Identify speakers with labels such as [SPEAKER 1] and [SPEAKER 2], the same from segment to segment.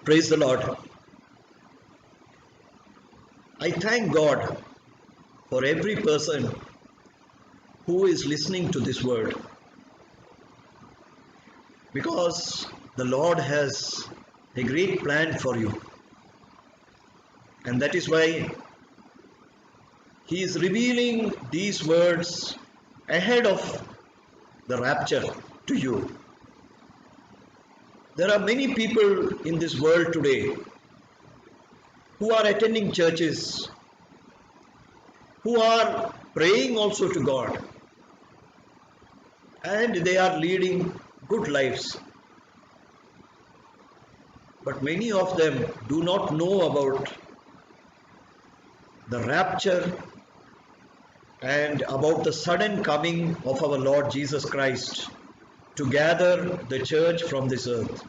[SPEAKER 1] Praise the Lord. I thank God for every person who is listening to this word, because the Lord has a great plan for you, and that is why He is revealing these words ahead of the rapture to you. There are many people in this world today who are attending churches, who are praying also to God, and they are leading good lives. But many of them do not know about the rapture and about the sudden coming of our Lord Jesus Christ to gather the church from this earth.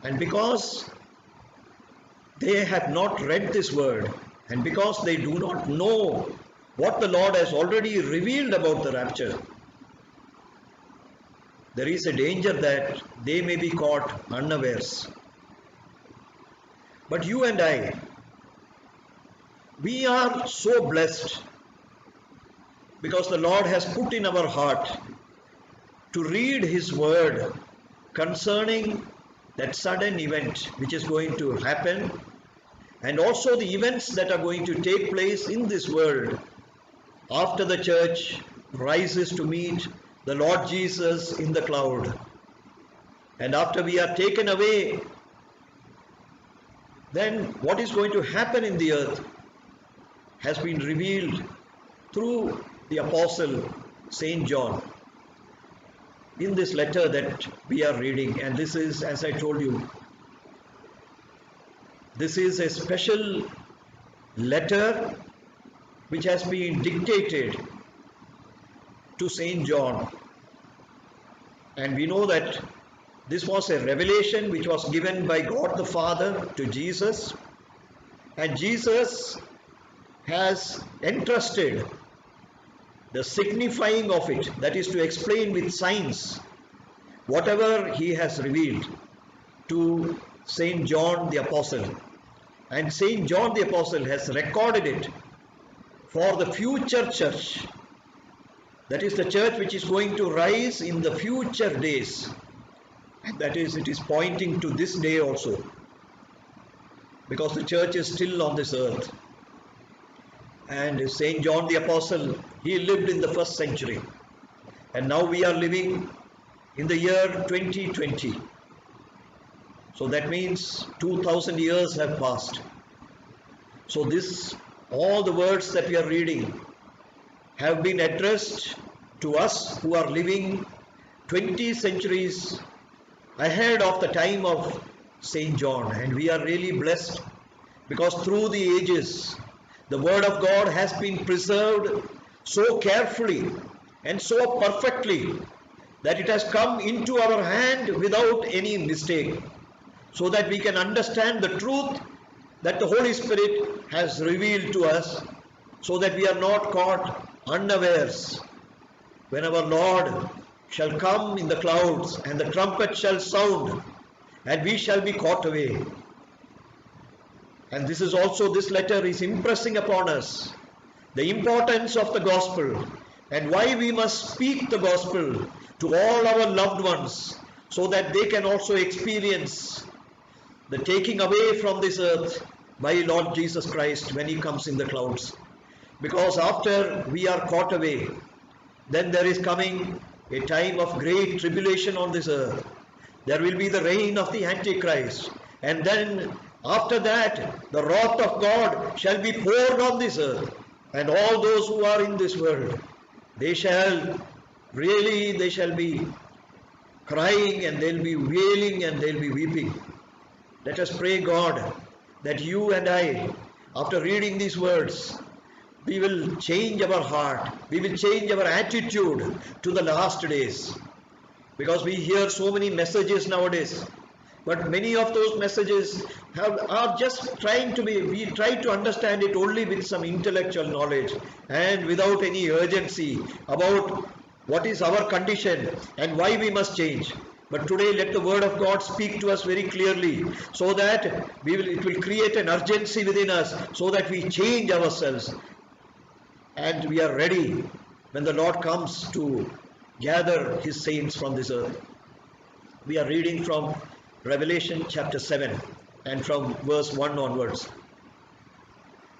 [SPEAKER 1] And because they have not read this word, and because they do not know what the Lord has already revealed about the rapture, there is a danger that they may be caught unawares. But you and I, we are so blessed because the Lord has put in our heart to read His word concerning that sudden event which is going to happen, and also the events that are going to take place in this world after the church rises to meet the Lord Jesus in the cloud. And after we are taken away, then what is going to happen in the earth has been revealed through the Apostle Saint John in this letter that we are reading. And this is, as I told you, this is a special letter which has been dictated to Saint John. And we know that this was a revelation which was given by God the Father to Jesus, and Jesus has entrusted the signifying of it, that is to explain with signs whatever He has revealed, to Saint John the Apostle. And Saint John the Apostle has recorded it for the future church, that is the church which is going to rise in the future days. And that is, it is pointing to this day also, because the church is still on this earth. And Saint John the Apostle, he lived in the first century, and now we are living in the year 2020. So that means 2000 years have passed. So this, all the words that we are reading have been addressed to us who are living 20 centuries ahead of the time of Saint John. And we are really blessed because through the ages the word of God has been preserved so carefully and so perfectly that it has come into our hand without any mistake, so that we can understand the truth that the Holy Spirit has revealed to us, so that we are not caught unawares when our Lord shall come in the clouds and the trumpet shall sound and we shall be caught away. And this is also, this letter is impressing upon us the importance of the gospel and why we must speak the gospel to all our loved ones, so that they can also experience the taking away from this earth by Lord Jesus Christ when He comes in the clouds. Because after we are caught away, then there is coming a time of great tribulation on this earth. There will be the reign of the Antichrist, and then after that the wrath of God shall be poured on this earth, and all those who are in this world, they shall be crying, and they'll be wailing, and they'll be weeping. Let us pray God that you and I, after reading these words, we will change our heart, we will change our attitude to the last days. Because we hear so many messages nowadays, but many of those messages are just trying to be, we try to understand it only with some intellectual knowledge and without any urgency about what is our condition and why we must change. But today let the word of God speak to us very clearly, so that it will create an urgency within us, so that we change ourselves and we are ready when the Lord comes to gather his saints from this earth. We are reading from Revelation chapter 7 and from verse 1 onwards.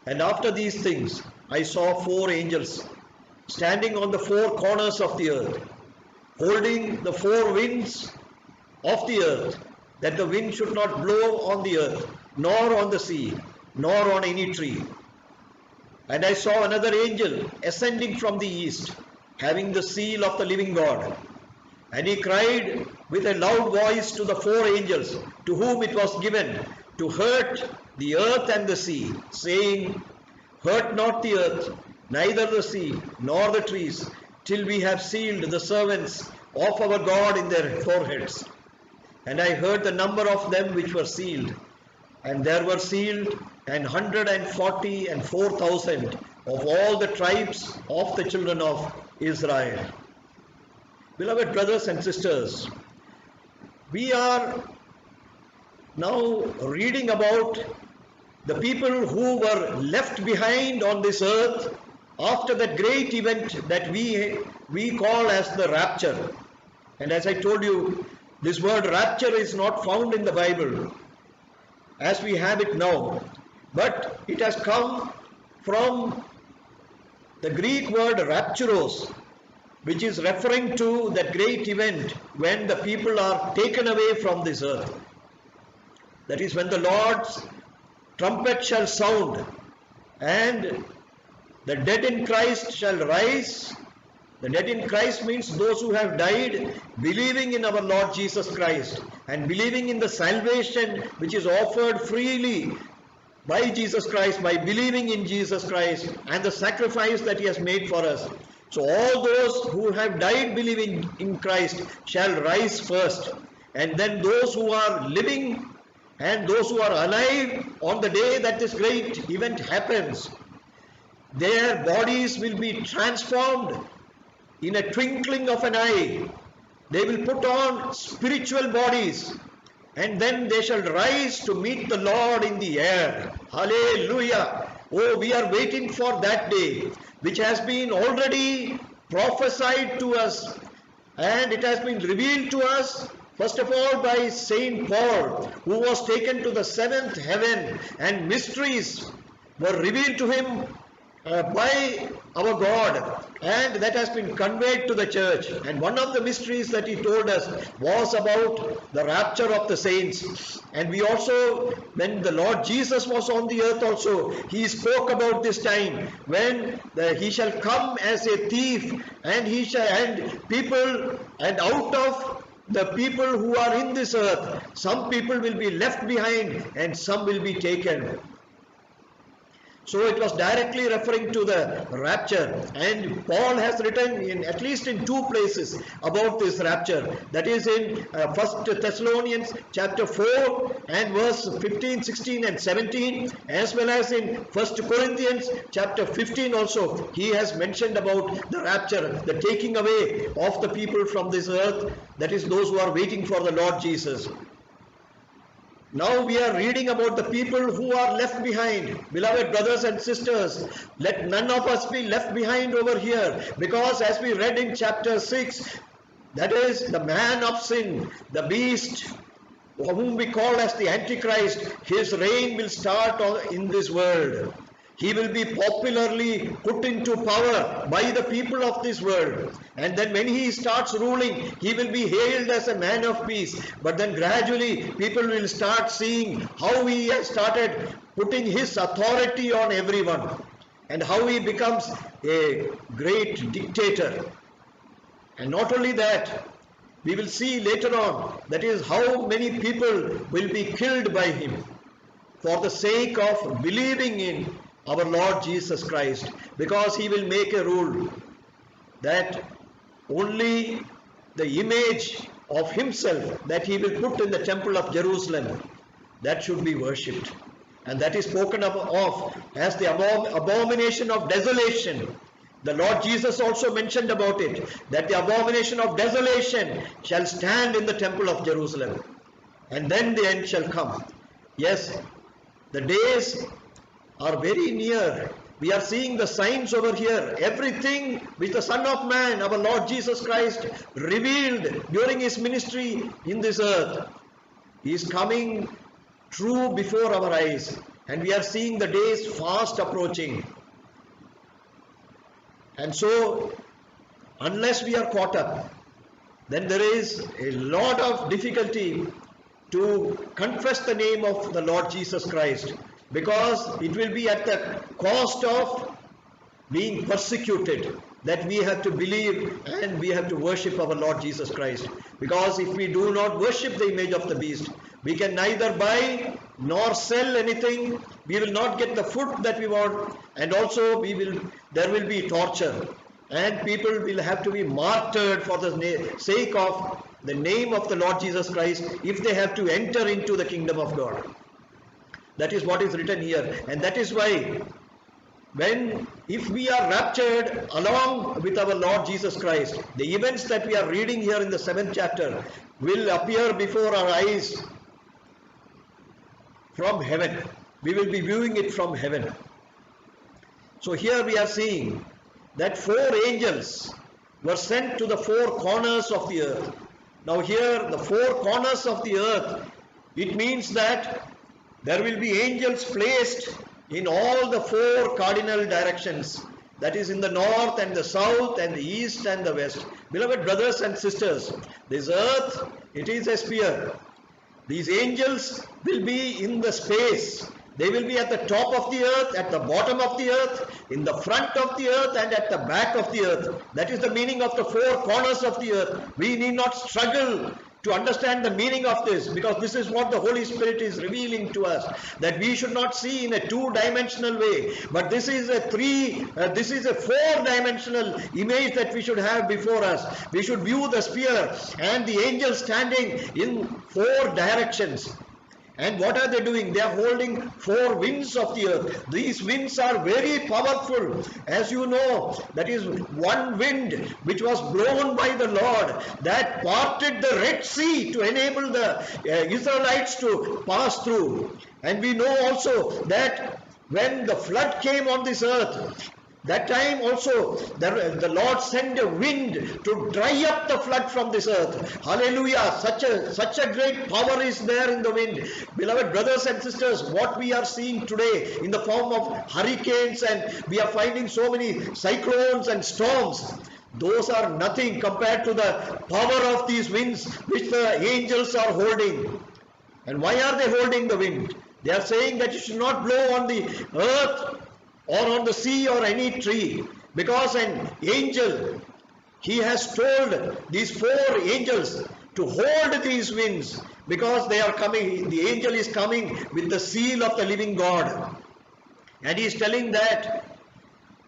[SPEAKER 1] And after these things I saw 4 angels standing on the 4 corners of the earth, holding the 4 winds of the earth, that the wind should not blow on the earth, nor on the sea, nor on any tree. And I saw another angel ascending from the east, having the seal of the living God. And he cried with a loud voice to the 4 angels, to whom it was given to hurt the earth and the sea, saying, Hurt not the earth, neither the sea, nor the trees, till we have sealed the servants of our God in their foreheads. And I heard the number of them which were sealed, and there were sealed 144,000 of all the tribes of the children of Israel. Beloved brothers and sisters, we are now reading about the people who were left behind on this earth after that great event that we call as the rapture. And as I told you, this word rapture is not found in the Bible as we have it now, but it has come from the Greek word rapturos, which is referring to that great event when the people are taken away from this earth. That is when the Lord's trumpet shall sound, and the dead in Christ shall rise. The dead in Christ means those who have died believing in our Lord Jesus Christ and believing in the salvation which is offered freely by Jesus Christ, by believing in Jesus Christ and the sacrifice that he has made for us. So all those who have died believing in Christ shall rise first, and then those who are living and those who are alive on the day that this great event happens, their bodies will be transformed in a twinkling of an eye. They will put on spiritual bodies, and then they shall rise to meet the Lord in the air. Hallelujah! Oh, we are waiting for that day, which has been already prophesied to us, and it has been revealed to us, first of all by Saint Paul, who was taken to the 7th heaven, and mysteries were revealed to him by our God, and that has been conveyed to the church. And one of the mysteries that he told us was about the rapture of the saints. And we also, when the Lord Jesus was on the earth also, he spoke about this time when he shall come as a thief, and out of the people who are in this earth, some people will be left behind and some will be taken. So it was directly referring to the rapture, and Paul has written at least in 2 places about this rapture. That is in 1 Thessalonians chapter 4 and verse 15, 16 and 17, as well as in 1 Corinthians chapter 15 also. He has mentioned about the rapture, the taking away of the people from this earth, that is those who are waiting for the Lord Jesus. Now we are reading about the people who are left behind. Beloved brothers and sisters, let none of us be left behind over here, because as we read in chapter 6, that is the man of sin, the beast, whom we call as the Antichrist, his reign will start in this world. He will be popularly put into power by the people of this world. And then when he starts ruling, he will be hailed as a man of peace. But then gradually people will start seeing how he has started putting his authority on everyone, and how he becomes a great dictator. And not only that, we will see later on, that is how many people will be killed by him for the sake of believing in our Lord Jesus Christ, because he will make a rule that only the image of himself that he will put in the temple of Jerusalem, that should be worshipped. And that is spoken of as the abomination of desolation. The Lord Jesus also mentioned about it, that the abomination of desolation shall stand in the temple of Jerusalem, and then the end shall come. Yes, the days are very near. We are seeing the signs over here. Everything which the Son of Man, our Lord Jesus Christ, revealed during his ministry in this earth, he is coming true before our eyes, and we are seeing the days fast approaching. And so, unless we are caught up, then there is a lot of difficulty to confess the name of the Lord Jesus Christ, because it will be at the cost of being persecuted, that we have to believe and we have to worship our Lord Jesus Christ. Because if we do not worship the image of the beast, we can neither buy nor sell anything, we will not get the food that we want, and also there will be torture, and people will have to be martyred for the sake of the name of the Lord Jesus Christ if they have to enter into the kingdom of God. That is what is written here, and that is why if we are raptured along with our Lord Jesus Christ, the events that we are reading here in the 7th chapter will appear before our eyes from heaven. We will be viewing it from heaven. So here we are seeing that 4 angels were sent to the 4 corners of the earth. Now here, the 4 corners of the earth, it means that there will be angels placed in all the 4 cardinal directions, that is in the north and the south and the east and the west. Beloved brothers and sisters, this earth, it is a sphere. These angels will be in the space. They will be at the top of the earth, at the bottom of the earth, in the front of the earth, and at the back of the earth. That is the meaning of the 4 corners of the earth. We need not struggle to understand the meaning of this, because this is what the Holy Spirit is revealing to us, that we should not see in a 2-dimensional way, but this is a 4-dimensional image that we should have before us. We should view the sphere and the angels standing in 4 directions. And what are they doing? They are holding 4 winds of the earth. These winds are very powerful. As you know, that is one wind which was blown by the Lord that parted the Red Sea to enable the Israelites to pass through. And we know also that when the flood came on this earth, that time also the Lord sent a wind to dry up the flood from this earth. Hallelujah! Such a great power is there in the wind. Beloved brothers and sisters, what we are seeing today in the form of hurricanes, and we are finding so many cyclones and storms, those are nothing compared to the power of these winds which the angels are holding. And why are they holding the wind? They are saying that it should not blow on the earth or on the sea or any tree, because an angel, he has told these 4 angels to hold these winds, because they are coming, the angel is coming with the seal of the living God, and he is telling that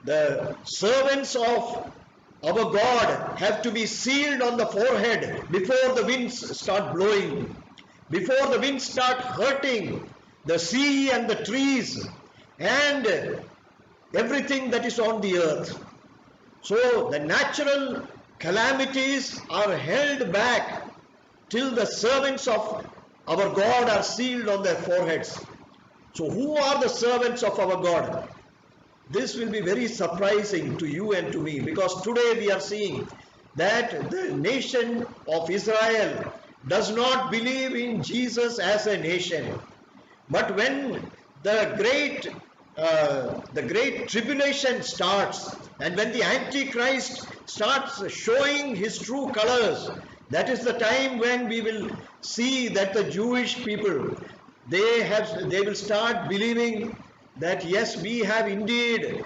[SPEAKER 1] the servants of our God have to be sealed on the forehead before the winds start blowing, before the winds start hurting the sea and the trees and everything that is on the earth. So the natural calamities are held back till the servants of our God are sealed on their foreheads. So who are the servants of our God? This will be very surprising to you and to me, because today we are seeing that the nation of Israel does not believe in Jesus as a nation. But when the great tribulation starts, and when the Antichrist starts showing his true colors, that is the time when we will see that the Jewish people, they will start believing that yes, we have indeed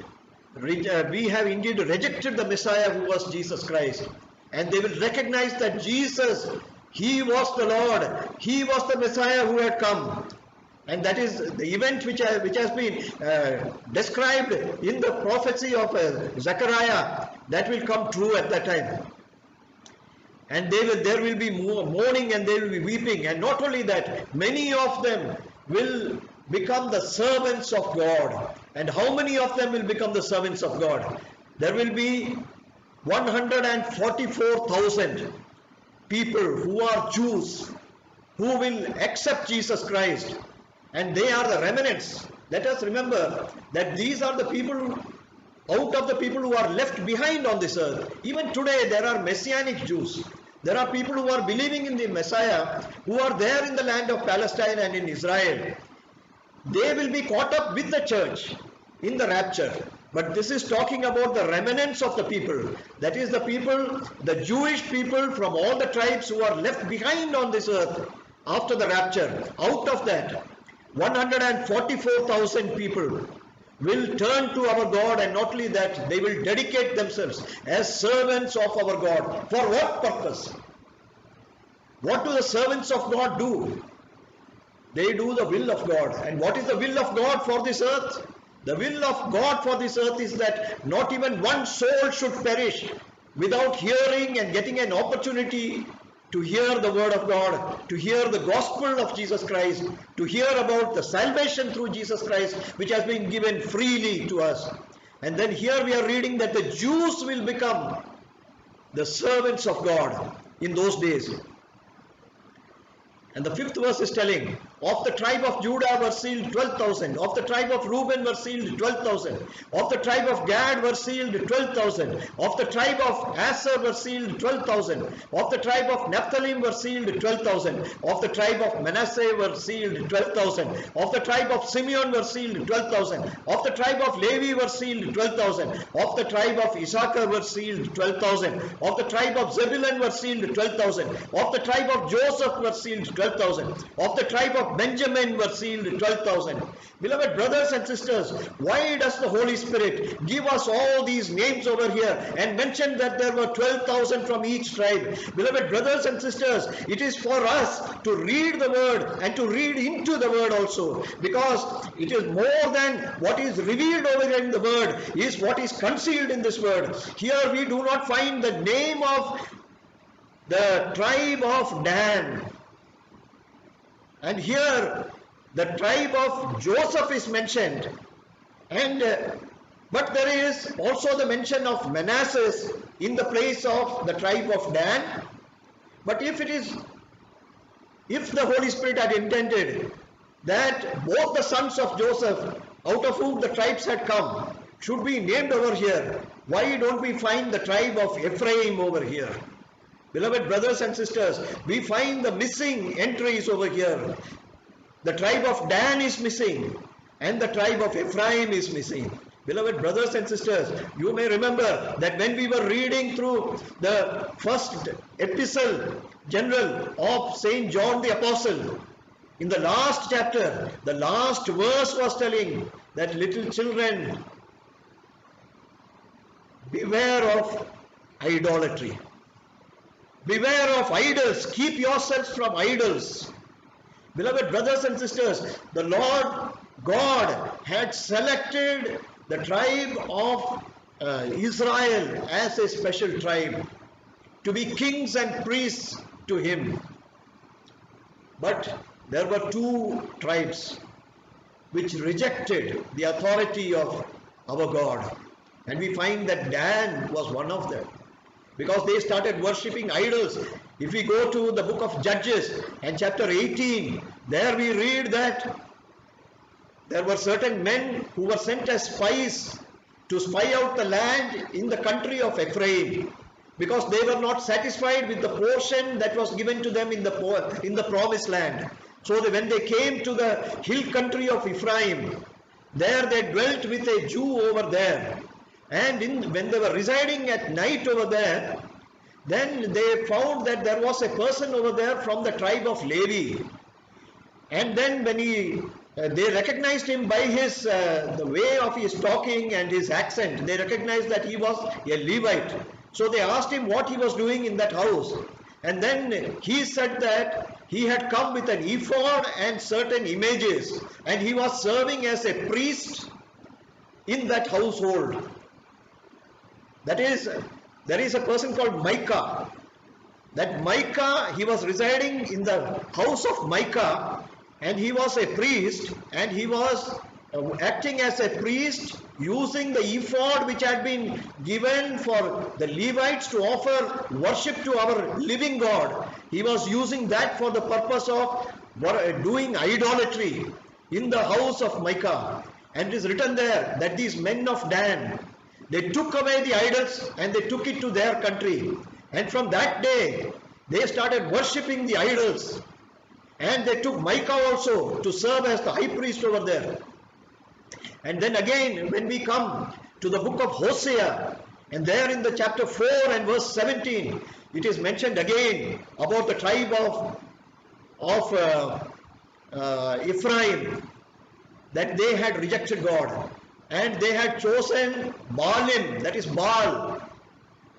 [SPEAKER 1] rejected the Messiah who was Jesus Christ, and they will recognize that Jesus, he was the Lord, he was the Messiah who had come. And that is the event which has been described in the prophecy of Zechariah, that will come true at that time. And there will be mourning and they will be weeping. And not only that, many of them will become the servants of God. And how many of them will become the servants of God? there will be 144,000 people who are Jews who will accept Jesus Christ, and they are the remnants. Let us remember that these are the people, out of the people who are left behind on this earth. Even today there are Messianic Jews. There are people who are believing in the Messiah, who are there in the land of Palestine and in Israel. They will be caught up with the church in the rapture. But this is talking about the remnants of the people. That is the people, the Jewish people from all the tribes who are left behind on this earth after the rapture. Out of that, 144,000 people will turn to our God, and not only that, they will dedicate themselves as servants of our God. For what purpose? What do the servants of God do? They do the will of God. And what is the will of God for this earth? The will of God for this earth is that not even one soul should perish without hearing and getting an opportunity to hear the word of God, to hear the gospel of Jesus Christ, to hear about the salvation through Jesus Christ, which has been given freely to us. And then here we are reading that the Jews will become the servants of God in those days. And the 5th verse is telling, of the tribe of Judah were sealed 12,000. Of the tribe of Reuben were sealed 12,000. Of the tribe of Gad were sealed 12,000. Of the tribe of Asher were sealed 12,000. Of the tribe of Naphtali were sealed 12,000. Of the tribe of Manasseh were sealed 12,000. Of the tribe of Simeon were sealed 12,000. Of the tribe of Levi were sealed 12,000. Of the tribe of Issachar were sealed 12,000. Of the tribe of Zebulun were sealed 12,000. Of the tribe of Joseph were sealed 12,000. Of the tribe of Benjamin were sealed 12,000. Beloved brothers and sisters, why does the Holy Spirit give us all these names over here and mention that there were 12,000 from each tribe? Beloved brothers and sisters, it is for us to read the word and to read into the word also, because it is more than what is revealed over here in the word, is what is concealed in this word. Here we do not find the name of the tribe of Dan. And here the tribe of Joseph is mentioned, and but there is also the mention of Manasseh in the place of the tribe of Dan. But if the Holy Spirit had intended that both the sons of Joseph, out of whom the tribes had come, should be named over here, why don't we find the tribe of Ephraim over here? Beloved brothers and sisters, we find the missing entries over here. The tribe of Dan is missing, and the tribe of Ephraim is missing. Beloved brothers and sisters, you may remember that when we were reading through the first epistle general of Saint John the Apostle, in the last chapter, the last verse was telling that little children, beware of idolatry. Beware of idols. Keep yourselves from idols. Beloved brothers and sisters, the Lord God had selected the tribe of Israel as a special tribe to be kings and priests to him. But there were two tribes which rejected the authority of our God. And we find that Dan was one of them, because they started worshipping idols. If we go to the book of Judges and chapter 18, there we read that there were certain men who were sent as spies to spy out the land in the country of Ephraim, because they were not satisfied with the portion that was given to them in the promised land. So when they came to the hill country of Ephraim, there they dwelt with a Jew over there. And when they were residing at night over there, then they found that there was a person over there from the tribe of Levi. And then when they recognized him by his the way of his talking and his accent, they recognized that he was a Levite. So they asked him what he was doing in that house. And then he said that he had come with an ephod and certain images, and he was serving as a priest in that household. That is, there is a person called Micah. That Micah, he was residing in the house of Micah, and he was a priest, and he was acting as a priest, using the ephod which had been given for the Levites to offer worship to our living God. He was using that for the purpose of doing idolatry in the house of Micah. And it is written there that these men of Dan, they took away the idols and they took it to their country. And from that day, they started worshipping the idols. And they took Micah also to serve as the high priest over there. And then again, when we come to the book of Hosea, and there in the chapter 4 and verse 17, it is mentioned again about the tribe of Ephraim, that they had rejected God. And they had chosen Baalim, that is Baal,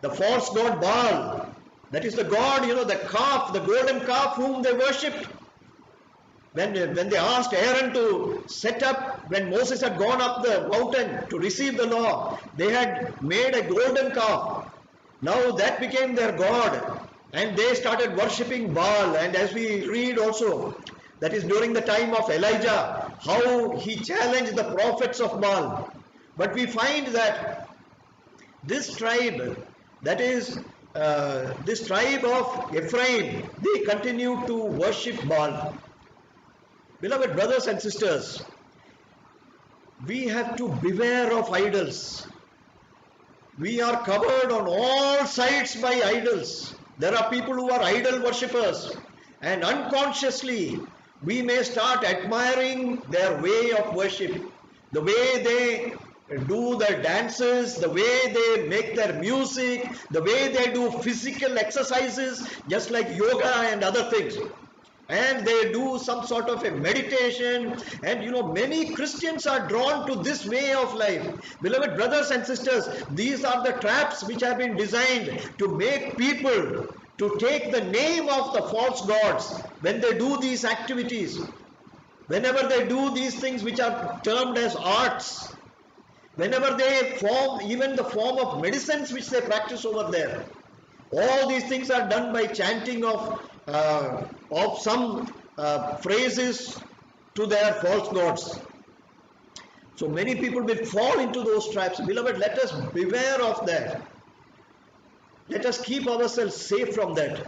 [SPEAKER 1] the false god Baal. That is the god, the calf, the golden calf whom they worshipped. When they asked Aaron to set up, when Moses had gone up the mountain to receive the law, they had made a golden calf. Now that became their god, and they started worshipping Baal. And as we read also, that is during the time of Elijah, how he challenged the prophets of Baal. But we find that this tribe, that is this tribe of Ephraim, they continue to worship Baal. Beloved brothers and sisters, we have to beware of idols. We are covered on all sides by idols. There are people who are idol worshippers, and unconsciously we may start admiring their way of worship, the way they do their dances, the way they make their music, the way they do physical exercises just like yoga and other things. And they do some sort of a meditation, and many Christians are drawn to this way of life. Beloved brothers and sisters, these are the traps which have been designed to make people to take the name of the false gods when they do these activities. Whenever they do these things which are termed as arts, whenever they form even the form of medicines which they practice over there, all these things are done by chanting of some phrases to their false gods. So many people will fall into those traps. Beloved, let us beware of that. Let us keep ourselves safe from that.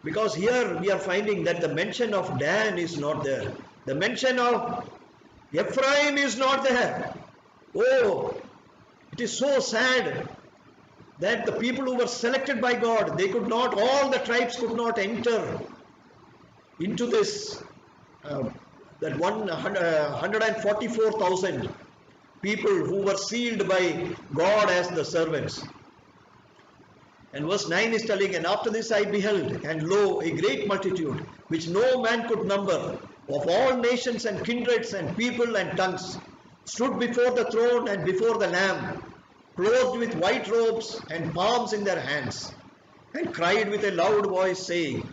[SPEAKER 1] Because here we are finding that the mention of Dan is not there. The mention of Ephraim is not there. Oh, it is so sad that the people who were selected by God, all the tribes could not enter into this, that 144,000 people who were sealed by God as the servants. And verse 9 is telling, and after this I beheld, and lo, a great multitude, which no man could number, of all nations and kindreds and people and tongues, stood before the throne and before the Lamb, clothed with white robes and palms in their hands, and cried with a loud voice, saying,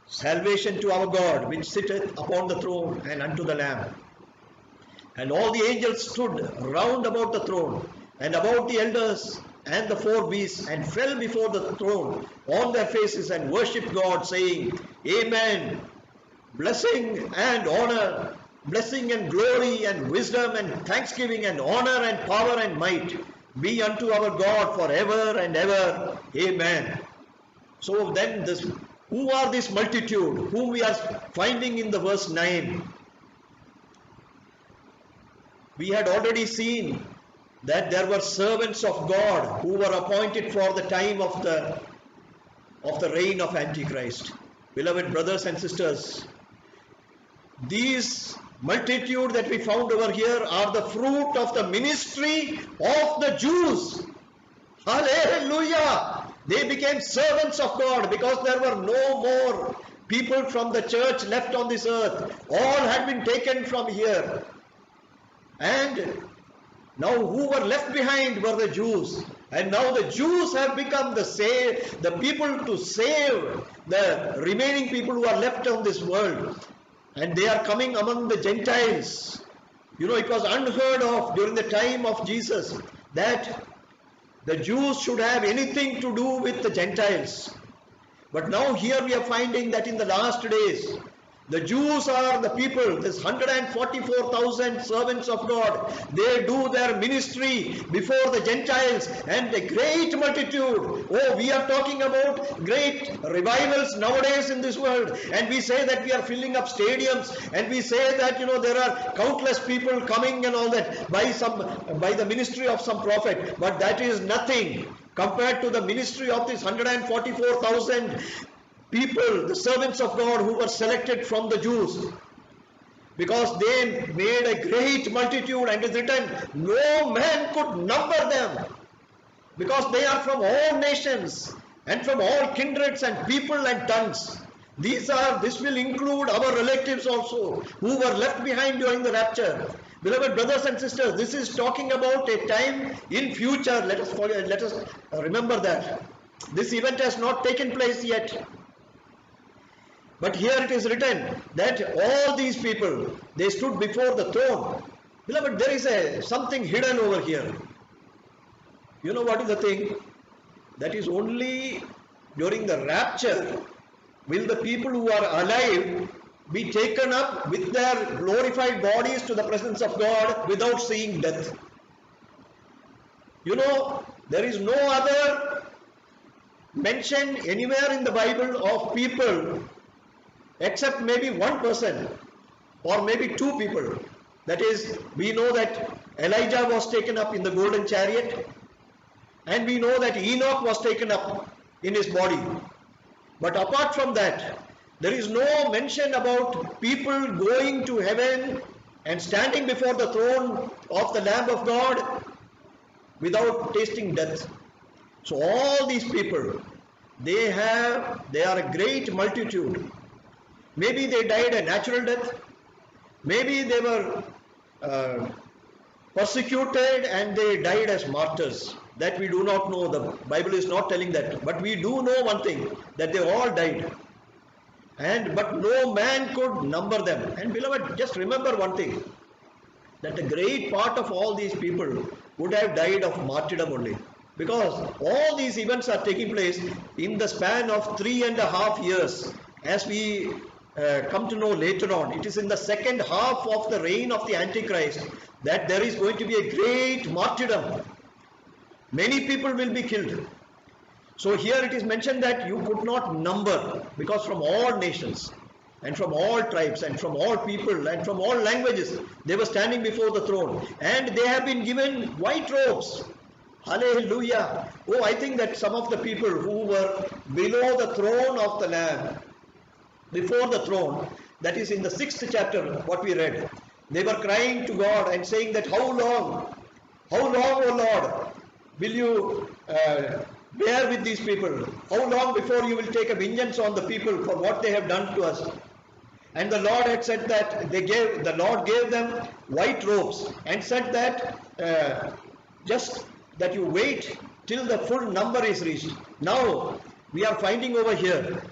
[SPEAKER 1] Salvation to our God, which sitteth upon the throne, and unto the Lamb. And all the angels stood round about the throne, and about the elders and the four beasts, and fell before the throne on their faces, and worshipped God, saying, Amen. Blessing and honor, blessing and glory and wisdom and thanksgiving and honor and power and might be unto our God forever and ever. Amen. So then who are this multitude whom we are finding in the verse 9? We had already seen that there were servants of God who were appointed for the time of the reign of Antichrist. Beloved brothers and sisters, these multitude that we found over here are the fruit of the ministry of the Jews. Hallelujah! They became servants of God because there were no more people from the church left on this earth. All had been taken from here. And now who were left behind were the Jews. And now the Jews have become the people to save the remaining people who are left on this world. And they are coming among the Gentiles. It was unheard of during the time of Jesus that the Jews should have anything to do with the Gentiles. But now here we are finding that in the last days, The Jews are the people, this 144,000 servants of God. They do their ministry before the Gentiles, and a great multitude. Oh, we are talking about great revivals nowadays in this world, and we say that we are filling up stadiums, and we say that there are countless people coming and all that by the ministry of some prophet. But that is nothing compared to the ministry of this 144,000 people, the servants of God who were selected from the Jews, because they made a great multitude, and it is written, no man could number them, because they are from all nations and from all kindreds and people and tongues. This will include our relatives also who were left behind during the rapture. Beloved brothers and sisters, this is talking about a time in future. Let us remember that this event has not taken place yet. But here it is written that all these people, they stood before the throne. Beloved, there is something hidden over here. You know what is the thing? That is only during the rapture will the people who are alive be taken up with their glorified bodies to the presence of God without seeing death. There is no other mention anywhere in the Bible of people except maybe one person or maybe two people. That is, we know that Elijah was taken up in the golden chariot, and we know that Enoch was taken up in his body. But apart from that, there is no mention about people going to heaven and standing before the throne of the Lamb of God without tasting death. So all these people, they are a great multitude. Maybe they died a natural death. Maybe they were persecuted and they died as martyrs. That we do not know. The Bible is not telling that. But we do know one thing, that they all died. But no man could number them. And beloved, just remember one thing, that a great part of all these people would have died of martyrdom only. Because all these events are taking place in the span of 3.5 years. As we come to know later on, it is in the second half of the reign of the Antichrist that there is going to be a great martyrdom. Many people will be killed. So here it is mentioned that you could not number, because from all nations and from all tribes and from all people and from all languages, they were standing before the throne, and they have been given white robes. Hallelujah. Oh, I think that some of the people who were below the throne of the Lamb, before the throne, that is in the 6th chapter, what we read, they were crying to God and saying that how long, O Lord, will you bear with these people? How long before you will take a vengeance on the people for what they have done to us? And the Lord had said that the Lord gave them white robes and said that just that you wait till the full number is reached. Now we are finding over here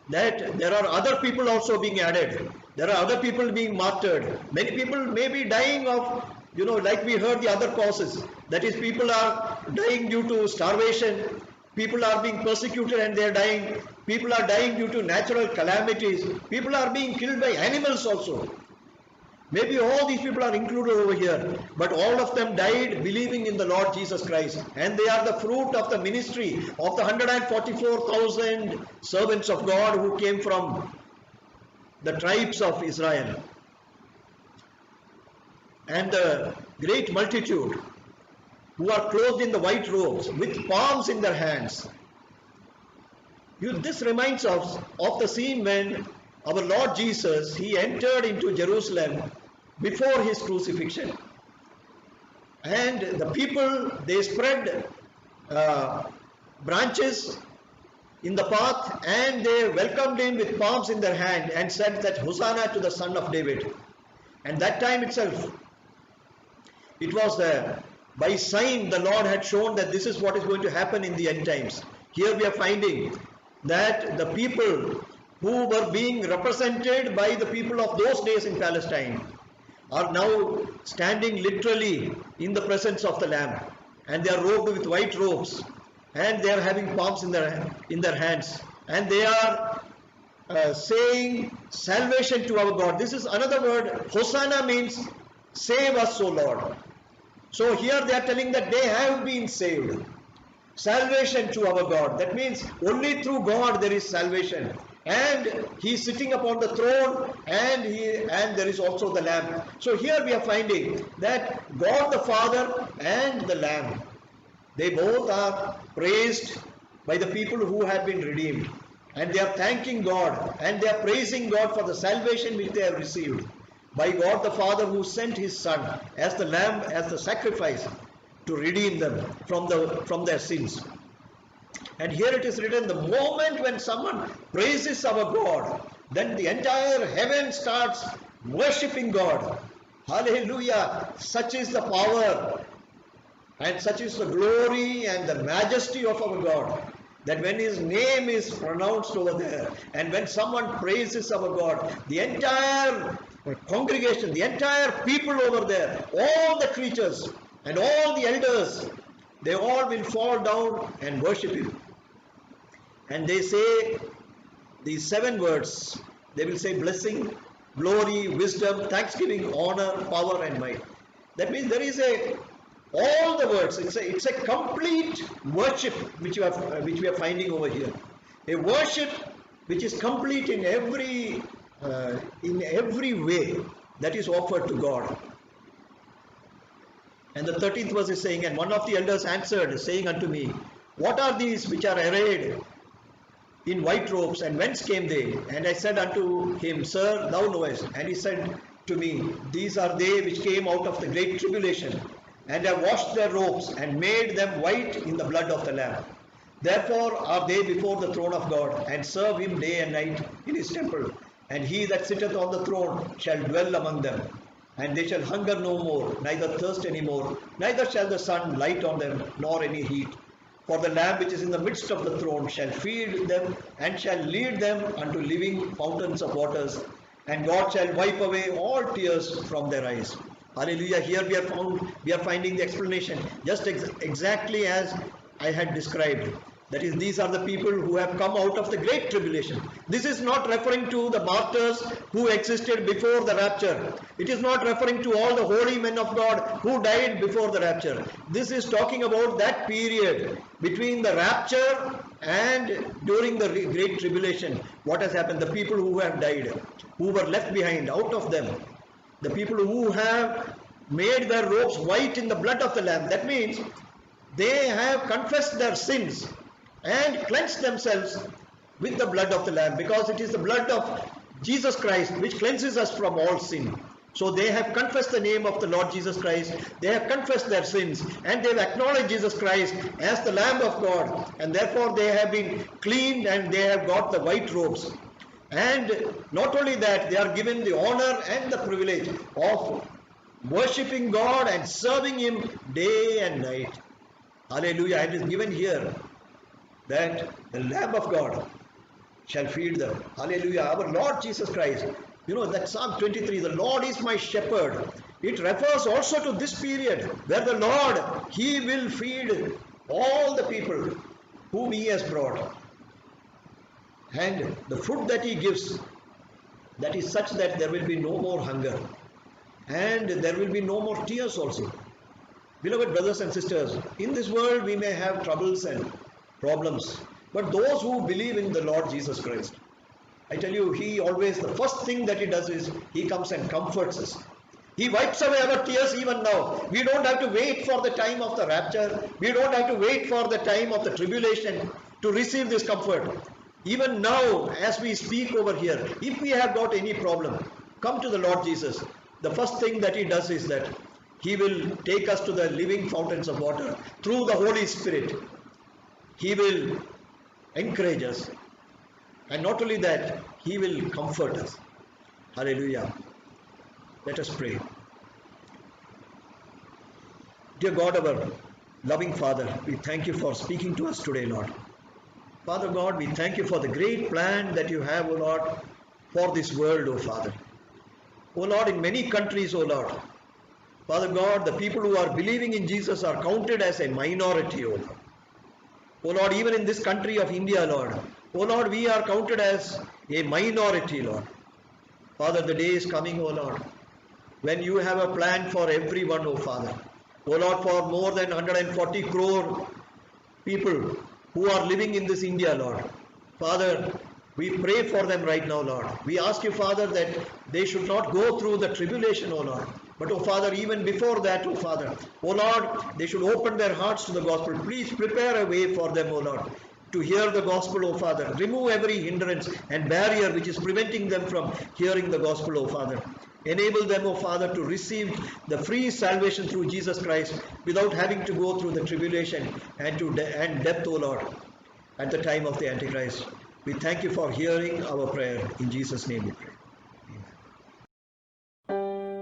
[SPEAKER 1] that there are other people also being added. There are other people being martyred. Many people may be dying of, like we heard the other causes. That is, people are dying due to starvation. People are being persecuted and they are dying. People are dying due to natural calamities. People are being killed by animals also. Maybe all these people are included over here, but all of them died believing in the Lord Jesus Christ, and they are the fruit of the ministry of the 144,000 servants of God who came from the tribes of Israel. And the great multitude who are clothed in the white robes with palms in their hands. This reminds us of the scene when our Lord Jesus, he entered into Jerusalem before his crucifixion, and the people, they spread branches in the path and they welcomed him with palms in their hand and said that Hosanna to the Son of David. And that time itself, it was by sign the Lord had shown that this is what is going to happen in the end times. Here we are finding that the people who were being represented by the people of those days in Palestine are now standing literally in the presence of the Lamb, and they are robed with white robes, and they are having palms in their hands, and they are saying salvation to our God. This is another word. Hosanna means save us, O Lord. So here they are telling that they have been saved. Salvation to our God. That means only through God there is salvation. And He is sitting upon the throne, and there is also the Lamb. So here we are finding that God the Father and the Lamb, they both are praised by the people who have been redeemed. And they are thanking God, and they are praising God for the salvation which they have received by God the Father, who sent His Son as the Lamb, as the sacrifice to redeem them from their sins. And here it is written, the moment when someone praises our God, then the entire heaven starts worshipping God. Hallelujah! Such is the power and such is the glory and the majesty of our God, that when His name is pronounced over there, and when someone praises our God, the entire congregation, the entire people over there, all the creatures and all the elders, they all will fall down and worship Him. And they say these 7 words. They will say blessing, glory, wisdom, thanksgiving, honor, power and might. That means there is all the words. It's a complete worship which we are finding over here. A worship which is complete in every way that is offered to God. And the 13th verse is saying, and one of the elders answered, saying unto me, what are these which are arrayed in white robes, and whence came they? And I said unto him, Sir, thou knowest. And he said to me, these are they which came out of the great tribulation, and have washed their robes, and made them white in the blood of the Lamb. Therefore are they before the throne of God, and serve Him day and night in His temple. And He that sitteth on the throne shall dwell among them. And they shall hunger no more, neither thirst any more, neither shall the sun light on them, nor any heat. For the Lamb which is in the midst of the throne shall feed them, and shall lead them unto living fountains of waters, and God shall wipe away all tears from their eyes. Hallelujah. Here we are finding the explanation just exactly as I had described. That is, these are the people who have come out of the great tribulation. This is not referring to the martyrs who existed before the rapture. It is not referring to all the holy men of God who died before the rapture. This is talking about that period between the rapture and during the great tribulation. What has happened? The people who have died, who were left behind, out of them, the people who have made their robes white in the blood of the Lamb. That means they have confessed their sins and cleansed themselves with the blood of the Lamb, because it is the blood of Jesus Christ which cleanses us from all sin. So they have confessed the name of the Lord Jesus Christ, they have confessed their sins, and they have acknowledged Jesus Christ as the Lamb of God, and therefore they have been cleaned and they have got the white robes. And not only that, they are given the honor and the privilege of worshipping God and serving Him day and night. Hallelujah. It is given here that the Lamb of God shall feed them. Hallelujah. Our Lord Jesus Christ, you know that Psalm 23, the Lord is my shepherd. It refers also to this period where the Lord, He will feed all the people whom He has brought. And the food that He gives, that is such that there will be no more hunger. And there will be no more tears also. Beloved brothers and sisters, in this world we may have troubles and problems, but those who believe in the Lord Jesus Christ, I tell you, He always, the first thing that He does is He comes and comforts us. He wipes away our tears even now. We don't have to wait for the time of the rapture. We don't have to wait for the time of the tribulation to receive this comfort. Even now, as we speak over here, if we have got any problem, come to the Lord Jesus. The first thing that He does is that He will take us to the living fountains of water through the Holy Spirit. He will encourage us. And not only that, He will comfort us. Hallelujah. Let us pray. Dear God, our loving Father, we thank You for speaking to us today, Lord. Father God, we thank You for the great plan that You have, O Lord, for this world, O Father. O Lord, in many countries, O Lord, Father God, the people who are believing in Jesus are counted as a minority, O Lord. O Lord, even in this country of India, Lord, O Lord, we are counted as a minority, Lord. Father, the day is coming, O Lord, when you have a plan for everyone, O Father. O Lord, for more than 140 crore people who are living in this India, Lord. Father, we pray for them right now, Lord. We ask you, Father, that they should not go through the tribulation, O Lord. But, O Father, even before that, O Father, O Lord, they should open their hearts to the gospel. Please prepare a way for them, O Lord, to hear the gospel, O Father. Remove every hindrance and barrier which is preventing them from hearing the gospel, O Father. Enable them, O Father, to receive the free salvation through Jesus Christ without having to go through the tribulation and death, O Lord, at the time of the Antichrist. We thank you for hearing our prayer. In Jesus' name we pray. Amen.